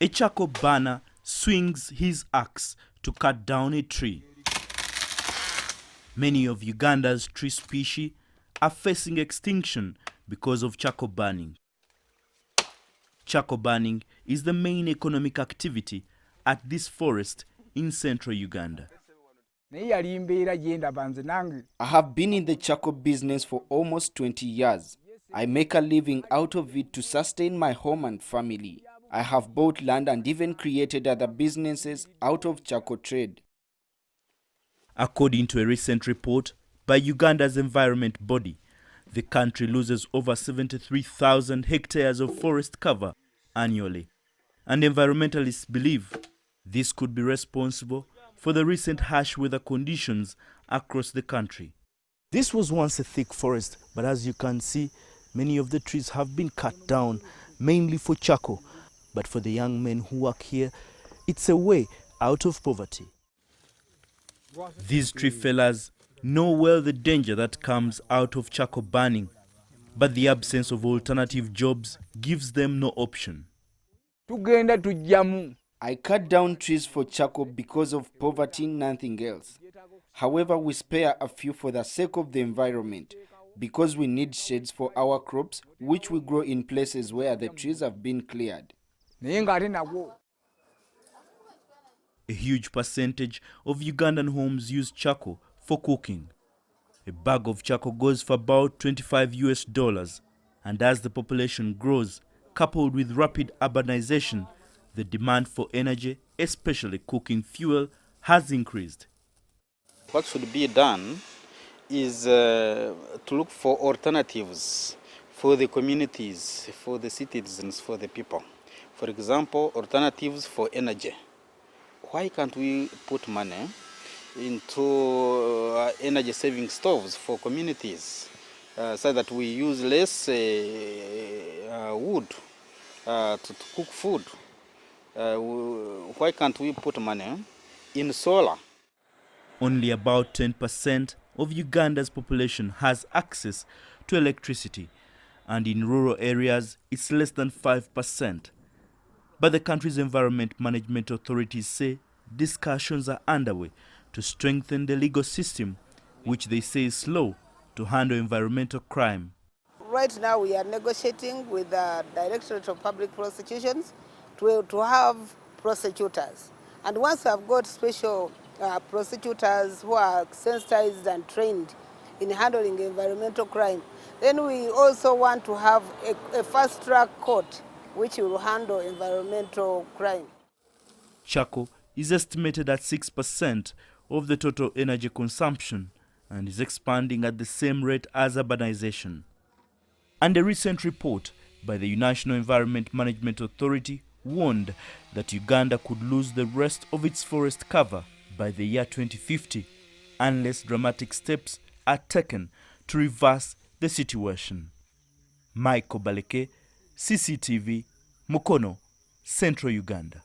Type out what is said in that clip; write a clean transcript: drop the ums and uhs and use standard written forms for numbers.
A charcoal burner swings his axe to cut down a tree. Many of Uganda's tree species are facing extinction because of charcoal burning. Charcoal burning is the main economic activity at this forest in central Uganda. I have been in the charcoal business for almost 20 years. I make a living out of it to sustain my home and family. I have bought land and even created other businesses out of charcoal trade. According to a recent report by Uganda's environment body, the country loses over 73,000 hectares of forest cover annually, and environmentalists believe this could be responsible for the recent harsh weather conditions across the country. This was once a thick forest, but as you can see, many of the trees have been cut down, mainly for charcoal. But for the young men who work here, it's a way out of poverty. These tree fellers know well the danger that comes out of charcoal burning, but the absence of alternative jobs gives them no option. I cut down trees for charcoal because of poverty, nothing else. However, we spare a few for the sake of the environment, because we need shades for our crops, which we grow in places where the trees have been cleared. A huge percentage of Ugandan homes use charcoal for cooking. A bag of charcoal goes for about $25, and as the population grows, coupled with rapid urbanization, the demand for energy, especially cooking fuel, has increased. What should be done is to look for alternatives for the communities, for the citizens, for the people. For example, alternatives for energy. Why can't we put money into energy-saving stoves for communities so that we use less wood to cook food? Why can't we put money in solar? Only about 10% of Uganda's population has access to electricity, and in rural areas it's less than 5%. But the country's environment management authorities say discussions are underway to strengthen the legal system, which they say is slow to handle environmental crime. Right now we are negotiating with the Directorate of Public Prosecutions to have prosecutors. And once we have got special prosecutors who are sensitized and trained in handling environmental crime, then we also want to have a fast-track court which will handle environmental crime. Charcoal is estimated at 6% of the total energy consumption and is expanding at the same rate as urbanization. And a recent report by the National Environment Management Authority warned that Uganda could lose the rest of its forest cover by the year 2050 unless dramatic steps are taken to reverse the situation. Baleke, CCTV, Mukono, Central Uganda.